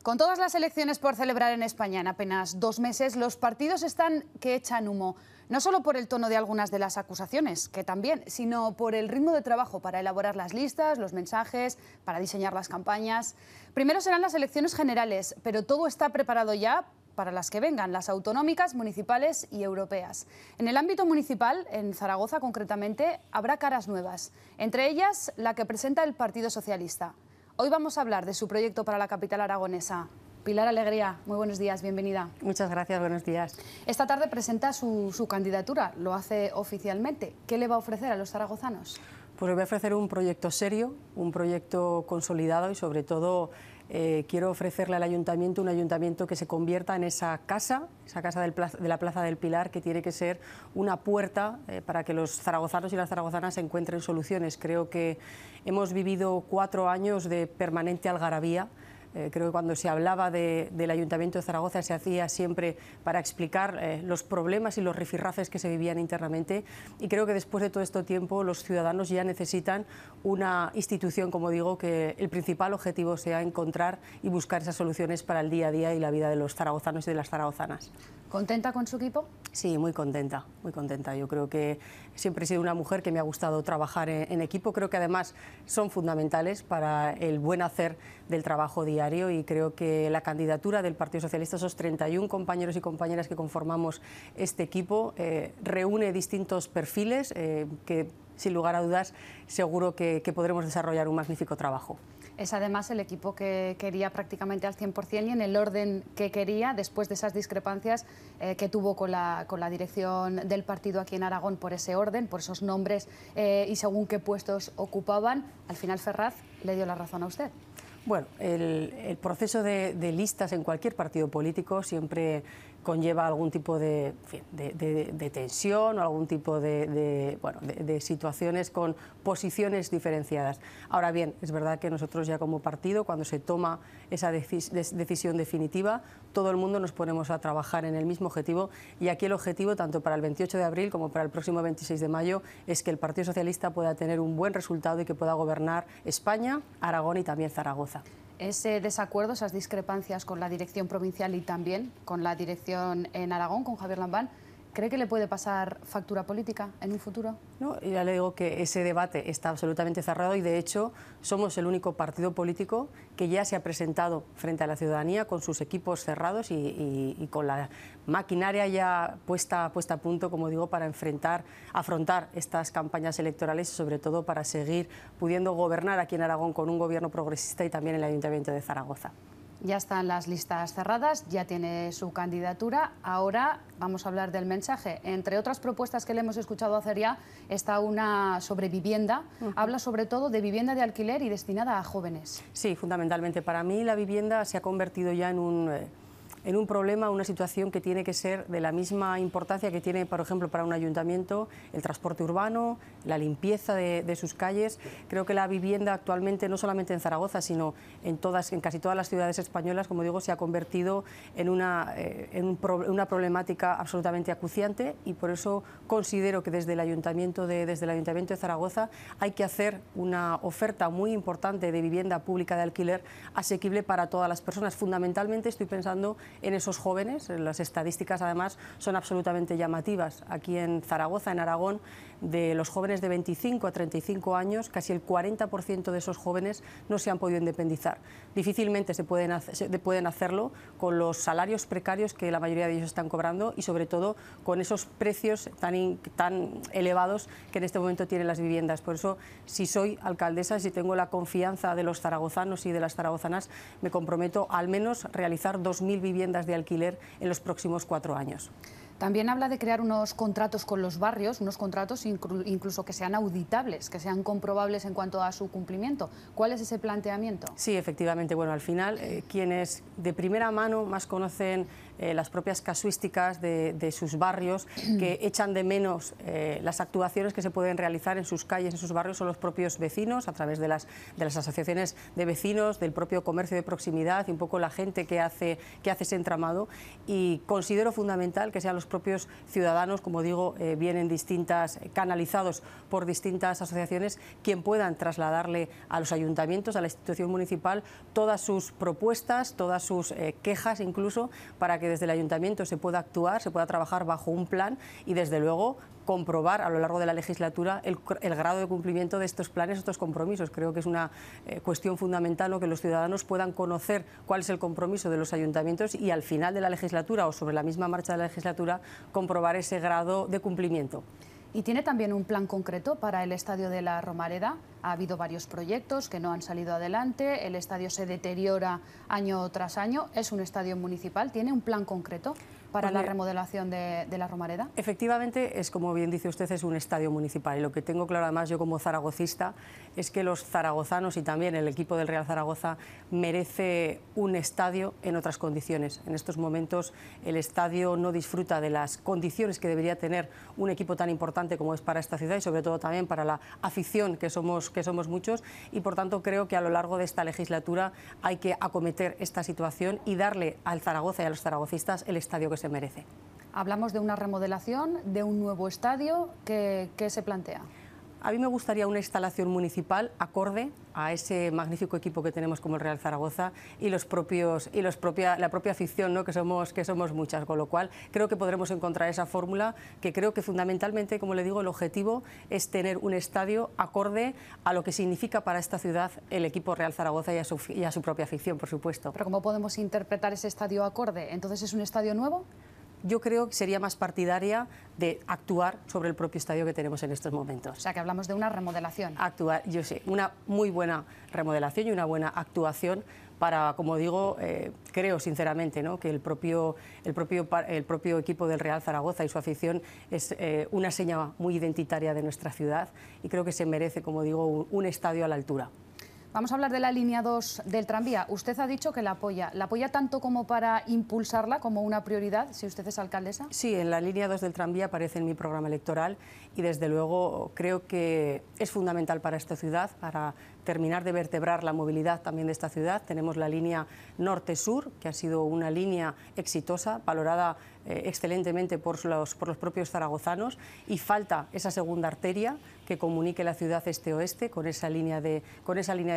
Con todas las elecciones por celebrar en España en apenas 2 meses, los partidos están que echan humo. No solo por el tono de algunas de las acusaciones, que también, sino por el ritmo de trabajo para elaborar las listas, los mensajes, para diseñar las campañas. Primero serán las elecciones generales, pero todo está preparado ya para las que vengan, las autonómicas, municipales y europeas. En el ámbito municipal, en Zaragoza concretamente, habrá caras nuevas, entre ellas la que presenta el Partido Socialista. Hoy vamos a hablar de su proyecto para la capital aragonesa. Pilar Alegría, muy buenos días, bienvenida. Muchas gracias, buenos días. Esta tarde presenta su candidatura, lo hace oficialmente. ¿Qué le va a ofrecer a los zaragozanos? Pues le voy a ofrecer un proyecto serio, un proyecto consolidado y sobre todo quiero ofrecerle al ayuntamiento un ayuntamiento que se convierta en esa casa de la Plaza del Pilar, que tiene que ser una puerta para que los zaragozanos y las zaragozanas encuentren soluciones. Creo que hemos vivido 4 años de permanente algarabía. Creo que cuando se hablaba del Ayuntamiento de Zaragoza se hacía siempre para explicar los problemas y los rifirrafes que se vivían internamente, y creo que después de todo este tiempo los ciudadanos ya necesitan una institución, como digo, que el principal objetivo sea encontrar y buscar esas soluciones para el día a día y la vida de los zaragozanos y de las zaragozanas. ¿Contenta con su equipo? Sí, muy contenta, muy contenta. Yo creo que siempre he sido una mujer que me ha gustado trabajar en equipo. Creo que además son fundamentales para el buen hacer del trabajo diario, y creo que la candidatura del Partido Socialista, esos 31 compañeros y compañeras que conformamos este equipo, reúne distintos perfiles que, sin lugar a dudas, seguro que podremos desarrollar un magnífico trabajo. Es además el equipo que quería prácticamente al 100% y en el orden que quería, después de esas discrepancias que tuvo con la dirección del partido aquí en Aragón por ese orden, por esos nombres y según qué puestos ocupaban. Al final Ferraz le dio la razón a usted. Bueno, el proceso de listas en cualquier partido político siempre conlleva algún tipo de tensión o algún tipo de situaciones con posiciones diferenciadas. Ahora bien, es verdad que nosotros ya como partido, cuando se toma esa decisión definitiva, todo el mundo nos ponemos a trabajar en el mismo objetivo, y aquí el objetivo, tanto para el 28 de abril como para el próximo 26 de mayo, es que el Partido Socialista pueda tener un buen resultado y que pueda gobernar España, Aragón y también Zaragoza. Ese desacuerdo, esas discrepancias con la dirección provincial y también con la dirección en Aragón, con Javier Lambán, ¿cree que le puede pasar factura política en un futuro? No, ya le digo que ese debate está absolutamente cerrado, y de hecho somos el único partido político que ya se ha presentado frente a la ciudadanía con sus equipos cerrados y con la maquinaria ya puesta a punto, como digo, para afrontar estas campañas electorales y sobre todo para seguir pudiendo gobernar aquí en Aragón con un gobierno progresista y también el Ayuntamiento de Zaragoza. Ya están las listas cerradas, ya tiene su candidatura. Ahora vamos a hablar del mensaje. Entre otras propuestas que le hemos escuchado hacer ya está una sobre vivienda. Habla sobre todo de vivienda de alquiler y destinada a jóvenes. Sí, fundamentalmente. Para mí la vivienda se ha convertido ya en un problema, una situación que tiene que ser de la misma importancia que tiene, por ejemplo, para un ayuntamiento el transporte urbano, la limpieza de sus calles. Creo que la vivienda actualmente, no solamente en Zaragoza, sino en casi todas las ciudades españolas, como digo, se ha convertido en una problemática absolutamente acuciante, y por eso considero que desde el Ayuntamiento de Zaragoza hay que hacer una oferta muy importante de vivienda pública de alquiler asequible para todas las personas. Fundamentalmente estoy pensando en esos jóvenes. Las estadísticas además son absolutamente llamativas. Aquí en Zaragoza, en Aragón, de los jóvenes de 25 a 35 años, casi el 40% de esos jóvenes no se han podido independizar. Difícilmente pueden hacerlo con los salarios precarios que la mayoría de ellos están cobrando, y sobre todo con esos precios tan elevados que en este momento tienen las viviendas. Por eso, si soy alcaldesa, si tengo la confianza de los zaragozanos y de las zaragozanas, me comprometo a al menos realizar 2.000 viviendas de alquiler en los próximos 4 años. También habla de crear unos contratos con los barrios, unos contratos incluso que sean auditables, que sean comprobables en cuanto a su cumplimiento. ¿Cuál es ese planteamiento? Sí, efectivamente. Bueno, al final quienes de primera mano más conocen las propias casuísticas de sus barrios, que echan de menos las actuaciones que se pueden realizar en sus calles, en sus barrios, son los propios vecinos, a través de las asociaciones de vecinos, del propio comercio de proximidad y un poco la gente que hace ese entramado. Y considero fundamental que sean los propios ciudadanos, como digo, vienen canalizados por distintas asociaciones, quien puedan trasladarle a los ayuntamientos, a la institución municipal, todas sus propuestas, todas sus quejas incluso, para que desde el ayuntamiento se pueda actuar, se pueda trabajar bajo un plan y desde luego comprobar a lo largo de la legislatura el grado de cumplimiento de estos planes, estos compromisos. Creo que es una cuestión fundamental, ¿no?, que los ciudadanos puedan conocer cuál es el compromiso de los ayuntamientos y al final de la legislatura o sobre la misma marcha de la legislatura comprobar ese grado de cumplimiento. ¿Y tiene también un plan concreto para el estadio de la Romareda? Ha habido varios proyectos que no han salido adelante, el estadio se deteriora año tras año, es un estadio municipal, ¿tiene un plan concreto para la remodelación de la Romareda? Efectivamente, es como bien dice usted, es un estadio municipal y lo que tengo claro además yo como zaragocista es que los zaragozanos y también el equipo del Real Zaragoza merece un estadio en otras condiciones. En estos momentos el estadio no disfruta de las condiciones que debería tener un equipo tan importante como es para esta ciudad y sobre todo también para la afición que somos muchos y por tanto creo que a lo largo de esta legislatura hay que acometer esta situación y darle al Zaragoza y a los zaragocistas el estadio que se merece. Hablamos de una remodelación, de un nuevo estadio, ¿qué se plantea? A mí me gustaría una instalación municipal acorde a ese magnífico equipo que tenemos como el Real Zaragoza y la propia afición, ¿no?, que somos muchas, con lo cual creo que podremos encontrar esa fórmula que creo que fundamentalmente, como le digo, el objetivo es tener un estadio acorde a lo que significa para esta ciudad el equipo Real Zaragoza y a su propia afición, por supuesto. ¿Pero cómo podemos interpretar ese estadio acorde? ¿Entonces es un estadio nuevo? Yo creo que sería más partidaria de actuar sobre el propio estadio que tenemos en estos momentos. O sea, que hablamos de una remodelación. Actuar, yo sé, una muy buena remodelación y una buena actuación para, como digo, creo sinceramente, ¿no?, que el propio equipo del Real Zaragoza y su afición es una seña muy identitaria de nuestra ciudad y creo que se merece, como digo, un estadio a la altura. Vamos a hablar de la línea 2 del tranvía. Usted ha dicho que la apoya. ¿La apoya tanto como para impulsarla como una prioridad, si usted es alcaldesa? Sí, en la línea 2 del tranvía aparece en mi programa electoral y desde luego creo que es fundamental para esta ciudad, para terminar de vertebrar la movilidad también de esta ciudad. Tenemos la línea norte-sur, que ha sido una línea exitosa, valorada excelentemente por los propios zaragozanos, y falta esa segunda arteria que comunique la ciudad este-oeste con esa línea de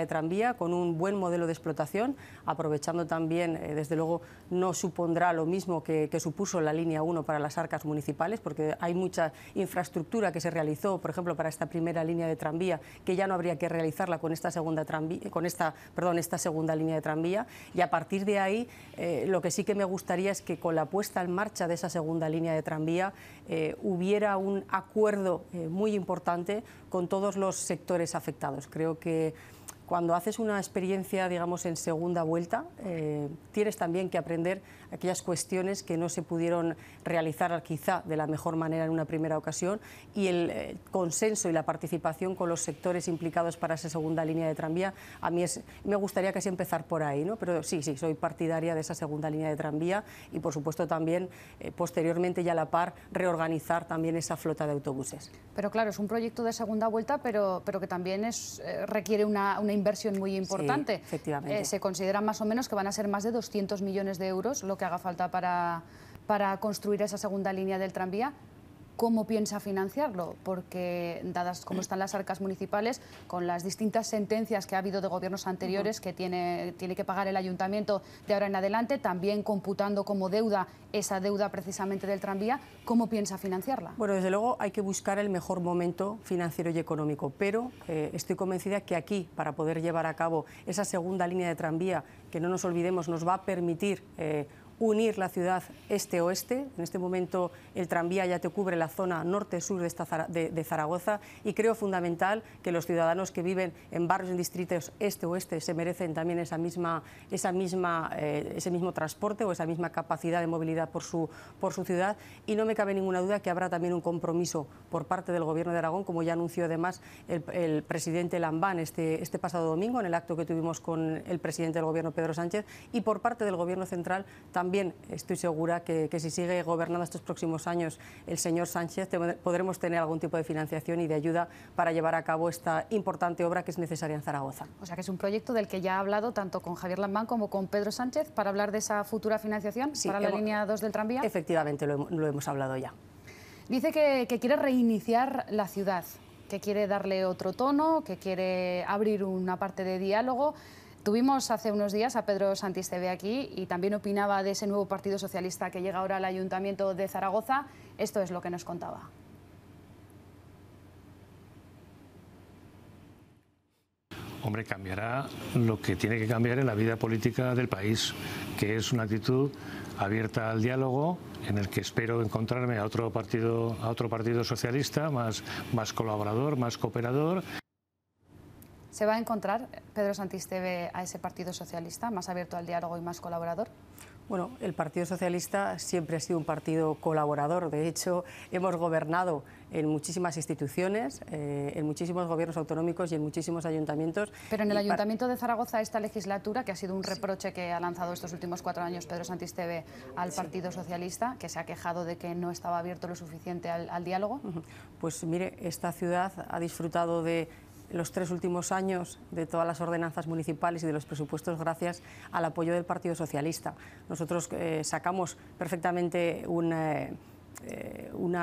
tranvía, con un buen modelo de explotación, aprovechando también, desde luego, no supondrá lo mismo que supuso la línea 1 para las arcas municipales, porque hay mucha infraestructura que se realizó, por ejemplo, para esta primera línea de tranvía, que ya no habría que realizarla con esta segunda línea de tranvía, y a partir de ahí lo que sí que me gustaría es que con la puesta en marcha de esa segunda línea de tranvía hubiera un acuerdo muy importante con todos los sectores afectados. Creo que cuando haces una experiencia, digamos, en segunda vuelta, tienes también que aprender aquellas cuestiones que no se pudieron realizar quizá de la mejor manera en una primera ocasión, y el consenso y la participación con los sectores implicados para esa segunda línea de tranvía, a mí me gustaría casi empezar por ahí, ¿no? Pero sí, soy partidaria de esa segunda línea de tranvía y por supuesto también posteriormente y a la par reorganizar también esa flota de autobuses. Pero claro, es un proyecto de segunda vuelta, pero que también requiere una inversión muy importante. Sí, efectivamente. Se considera más o menos que van a ser más de 200 millones de euros lo que haga falta para construir esa segunda línea del tranvía. ¿Cómo piensa financiarlo? Porque, dadas como están las arcas municipales, con las distintas sentencias que ha habido de gobiernos anteriores que tiene que pagar el ayuntamiento de ahora en adelante, también computando como deuda esa deuda precisamente del tranvía, ¿cómo piensa financiarla? Bueno, desde luego hay que buscar el mejor momento financiero y económico, pero estoy convencida que aquí, para poder llevar a cabo esa segunda línea de tranvía, que no nos olvidemos, nos va a permitir unir la ciudad este-oeste. En este momento el tranvía ya te cubre la zona norte-sur de Zaragoza, y creo fundamental que los ciudadanos que viven en barrios, en distritos este-oeste, se merecen también ese mismo transporte o esa misma capacidad de movilidad por su ciudad, y no me cabe ninguna duda que habrá también un compromiso por parte del Gobierno de Aragón, como ya anunció además el presidente Lambán este pasado domingo en el acto que tuvimos con el presidente del Gobierno, Pedro Sánchez, y por parte del Gobierno central también también estoy segura que si sigue gobernando estos próximos años el señor Sánchez, podremos tener algún tipo de financiación y de ayuda para llevar a cabo esta importante obra que es necesaria en Zaragoza. O sea que es un proyecto del que ya ha hablado tanto con Javier Lambán como con Pedro Sánchez para hablar de esa futura financiación para la línea 2 del tranvía. Efectivamente, lo hemos hablado ya. Dice que quiere reiniciar la ciudad, que quiere darle otro tono, que quiere abrir una parte de diálogo. Tuvimos hace unos días a Pedro Santistebe aquí y también opinaba de ese nuevo Partido Socialista que llega ahora al Ayuntamiento de Zaragoza. Esto es lo que nos contaba. Hombre, cambiará lo que tiene que cambiar en la vida política del país, que es una actitud abierta al diálogo, en el que espero encontrarme a otro partido socialista más colaborador, más cooperador. ¿Se va a encontrar Pedro Santistebe a ese Partido Socialista más abierto al diálogo y más colaborador? Bueno, el Partido Socialista siempre ha sido un partido colaborador. De hecho, hemos gobernado en muchísimas instituciones, en muchísimos gobiernos autonómicos y en muchísimos ayuntamientos. Pero en el Ayuntamiento de Zaragoza, esta legislatura, que ha sido un reproche que ha lanzado estos últimos 4 años Pedro Santistebe al Partido Socialista, que se ha quejado de que no estaba abierto lo suficiente al diálogo. Pues mire, esta ciudad ha disfrutado de los 3 últimos años de todas las ordenanzas municipales y de los presupuestos gracias al apoyo del Partido Socialista. Nosotros sacamos perfectamente una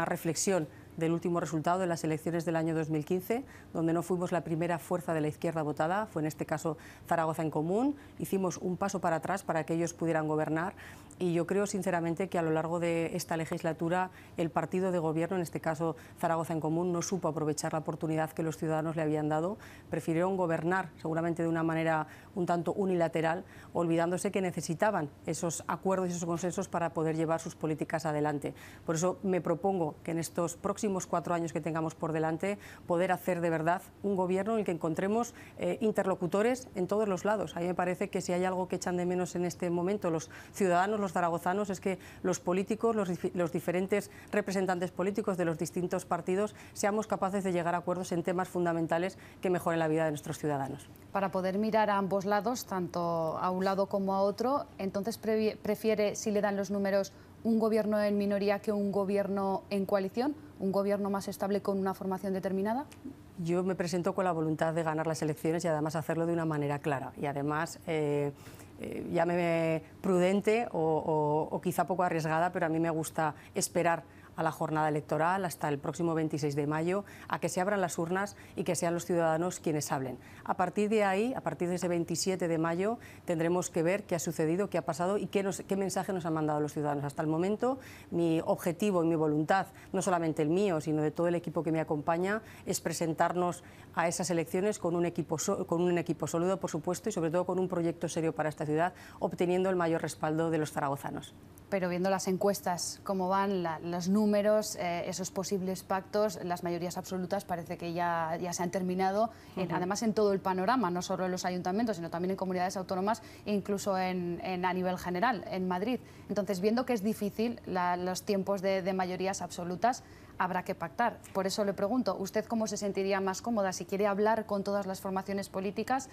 reflexión del último resultado de las elecciones del año 2015, donde no fuimos la primera fuerza de la izquierda votada, fue en este caso Zaragoza en Común. Hicimos un paso para atrás para que ellos pudieran gobernar y yo creo sinceramente que a lo largo de esta legislatura el partido de gobierno, en este caso Zaragoza en Común, no supo aprovechar la oportunidad que los ciudadanos le habían dado, prefirieron gobernar seguramente de una manera un tanto unilateral, olvidándose que necesitaban esos acuerdos y esos consensos para poder llevar sus políticas adelante. Por eso me propongo que en estos próximos 4 años que tengamos por delante, poder hacer de verdad un gobierno en el que encontremos interlocutores en todos los lados. A mí me parece que si hay algo que echan de menos en este momento los ciudadanos, los zaragozanos, es que los políticos, los diferentes representantes políticos de los distintos partidos, seamos capaces de llegar a acuerdos en temas fundamentales que mejoren la vida de nuestros ciudadanos. Para poder mirar a ambos lados, tanto a un lado como a otro, entonces prefiere, si le dan los números, un gobierno en minoría que un gobierno en coalición, un gobierno más estable con una formación determinada. Yo me presento con la voluntad de ganar las elecciones y además hacerlo de una manera clara y además llámeme prudente o quizá poco arriesgada, pero a mí me gusta esperar a la jornada electoral hasta el próximo 26 de mayo, a que se abran las urnas y que sean los ciudadanos quienes hablen. A partir de ahí, a partir de ese 27 de mayo, tendremos que ver qué ha sucedido, qué ha pasado y qué mensaje nos han mandado los ciudadanos. Hasta el momento, mi objetivo y mi voluntad, no solamente el mío, sino de todo el equipo que me acompaña, es presentarnos a esas elecciones con un equipo sólido, por supuesto, y sobre todo con un proyecto serio para esta ciudad, obteniendo el mayor respaldo de los zaragozanos. Pero viendo las encuestas, cómo van, los números, esos posibles pactos, las mayorías absolutas parece que ya se han terminado, además en todo el panorama, no solo en los ayuntamientos, sino también en comunidades autónomas e incluso a nivel general, en Madrid. Entonces, viendo que es difícil los tiempos de mayorías absolutas, habrá que pactar. Por eso le pregunto, ¿usted cómo se sentiría más cómoda si quiere hablar con todas las formaciones políticas,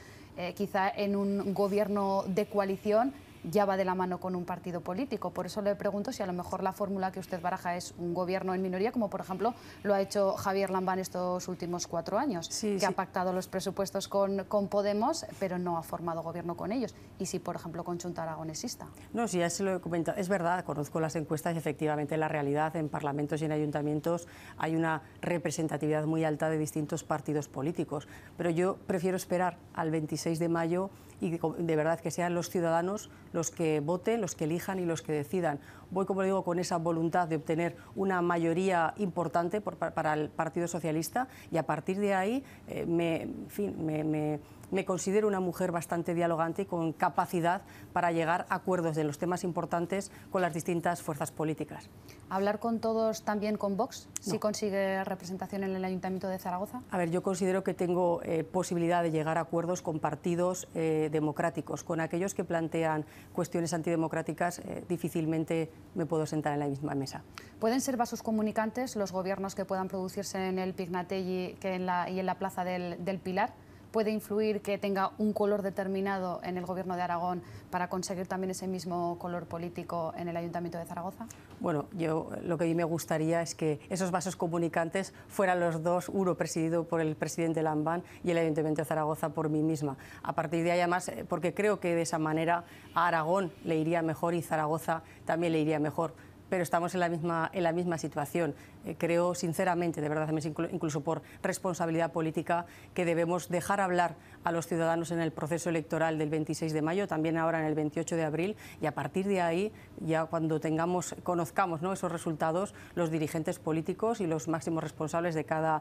quizá en un gobierno de coalición? Ya va de la mano con un partido político. Por eso le pregunto si a lo mejor la fórmula que usted baraja es un gobierno en minoría, como por ejemplo lo ha hecho Javier Lambán estos últimos 4 años, ha pactado los presupuestos con Podemos, pero no ha formado gobierno con ellos. Y si, por ejemplo, con Junta aragonesista. No, sí, ya se lo he comentado. Es verdad, conozco las encuestas y efectivamente en la realidad, en parlamentos y en ayuntamientos, hay una representatividad muy alta de distintos partidos políticos. Pero yo prefiero esperar al 26 de mayo y de verdad que sean los ciudadanos los que voten, los que elijan y los que decidan. Voy, como digo, con esa voluntad de obtener una mayoría importante para el Partido Socialista y a partir de ahí me considero una mujer bastante dialogante y con capacidad para llegar a acuerdos de los temas importantes con las distintas fuerzas políticas. ¿Hablar con todos, también con Vox, si consigue representación en el Ayuntamiento de Zaragoza? A ver, yo considero que tengo posibilidad de llegar a acuerdos con partidos democráticos. Con aquellos que plantean cuestiones antidemocráticas, difícilmente me puedo sentar en la misma mesa. ¿Pueden ser vasos comunicantes los gobiernos que puedan producirse en el Pignatelli y en la Plaza del Pilar? puede influir que tenga un color determinado en el Gobierno de Aragón para conseguir también ese mismo color político en el Ayuntamiento de Zaragoza? Bueno, yo lo que a mí me gustaría es que esos vasos comunicantes fueran los dos, uno presidido por el presidente Lambán y el Ayuntamiento de Zaragoza por mí misma. A partir de ahí, además, porque creo que de esa manera a Aragón le iría mejor y Zaragoza también le iría mejor. Pero estamos en la misma situación. Creo sinceramente, de verdad, incluso por responsabilidad política, que debemos dejar hablar a los ciudadanos en el proceso electoral del 26 de mayo, también ahora en el 28 de abril, y a partir de ahí, ya cuando conozcamos, ¿no?, esos resultados, los dirigentes políticos y los máximos responsables de cada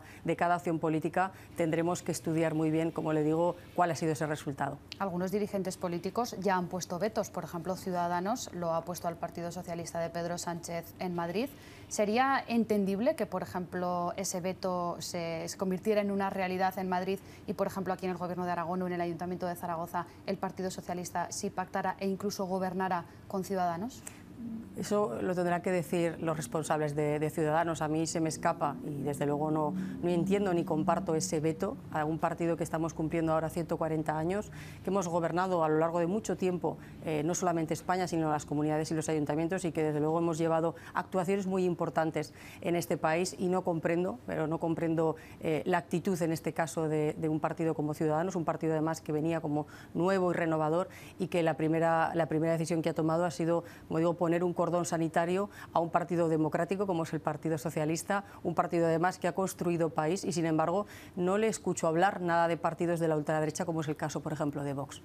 acción política tendremos que estudiar muy bien, como le digo, cuál ha sido ese resultado. Algunos dirigentes políticos ya han puesto vetos. Por ejemplo, Ciudadanos lo ha puesto al Partido Socialista de Pedro Sánchez en Madrid. ¿Sería entendible que, por ejemplo, ese veto se convirtiera en una realidad en Madrid y, por ejemplo, aquí en el Gobierno de Aragón o en el Ayuntamiento de Zaragoza, el Partido Socialista sí pactara e incluso gobernara con Ciudadanos? Eso lo tendrán que decir los responsables de Ciudadanos. A mí se me escapa y desde luego no entiendo ni comparto ese veto a un partido que estamos cumpliendo ahora 140 años, que hemos gobernado a lo largo de mucho tiempo, no solamente España, sino las comunidades y los ayuntamientos, y que desde luego hemos llevado actuaciones muy importantes en este país, y no comprendo la actitud en este caso de un partido como Ciudadanos, un partido además que venía como nuevo y renovador, y que la primera decisión que ha tomado ha sido, como digo, poner un cordón sanitario a un partido democrático como es el Partido Socialista, un partido además que ha construido país, y sin embargo no le escucho hablar nada de partidos de la ultraderecha, como es el caso, por ejemplo, de Vox.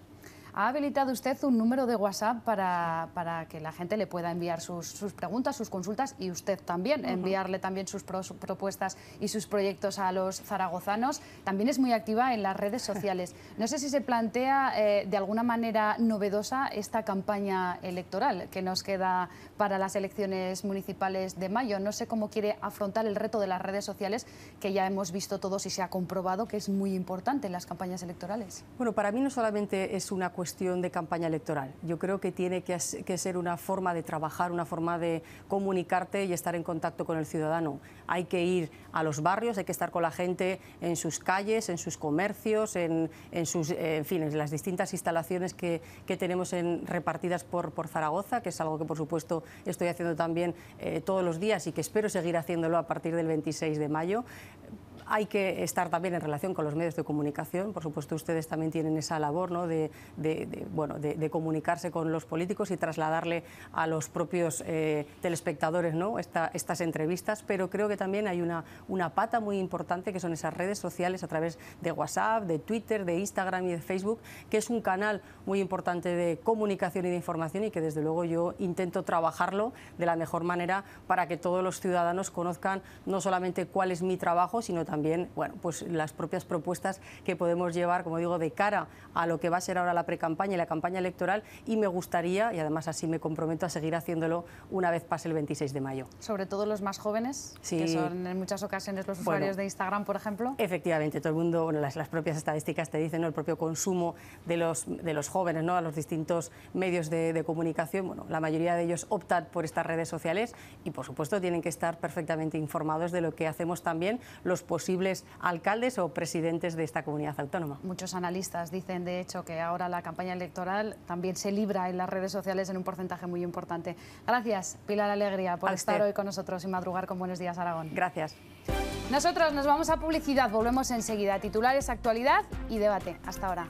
¿Ha habilitado usted un número de WhatsApp para que la gente le pueda enviar sus preguntas, sus consultas, y usted también enviarle también sus propuestas y sus proyectos a los zaragozanos? También es muy activa en las redes sociales. No sé si se plantea de alguna manera novedosa esta campaña electoral que nos queda para las elecciones municipales de mayo. No sé cómo quiere afrontar el reto de las redes sociales, que ya hemos visto todos y se ha comprobado que es muy importante en las campañas electorales. Bueno, para mí no solamente es una cuestión de campaña electoral. Yo creo que tiene que ser una forma de trabajar, una forma de comunicarte y estar en contacto con el ciudadano. Hay que ir a los barrios, hay que estar con la gente en sus calles, en sus comercios, en las distintas instalaciones que tenemos repartidas por Zaragoza, que es algo que por supuesto estoy haciendo también todos los días y que espero seguir haciéndolo a partir del 26 de mayo. Hay que estar también en relación con los medios de comunicación. Por supuesto, ustedes también tienen esa labor, ¿no?, de comunicarse con los políticos y trasladarle a los propios telespectadores, ¿no?, estas entrevistas. Pero creo que también hay una pata muy importante, que son esas redes sociales a través de WhatsApp, de Twitter, de Instagram y de Facebook, que es un canal muy importante de comunicación y de información, y que desde luego yo intento trabajarlo de la mejor manera para que todos los ciudadanos conozcan no solamente cuál es mi trabajo, sino también pues las propias propuestas que podemos llevar, como digo, de cara a lo que va a ser ahora la precampaña y la campaña electoral, y me gustaría, y además así me comprometo, a seguir haciéndolo una vez pase el 26 de mayo. Sobre todo los más jóvenes, sí, que son en muchas ocasiones los usuarios de Instagram, por ejemplo. Efectivamente, todo el mundo, las propias estadísticas te dicen, ¿no?, el propio consumo de los jóvenes, ¿no?, a los distintos medios de comunicación. Bueno, la mayoría de ellos optan por estas redes sociales y, por supuesto, tienen que estar perfectamente informados de lo que hacemos también los posibles alcaldes o presidentes de esta comunidad autónoma. Muchos analistas dicen, de hecho, que ahora la campaña electoral también se libra en las redes sociales en un porcentaje muy importante. Gracias, Pilar Alegría, por estar hoy con nosotros y madrugar con Buenos Días Aragón. Gracias. Nosotros nos vamos a publicidad, volvemos enseguida. Titulares, actualidad y debate. Hasta ahora.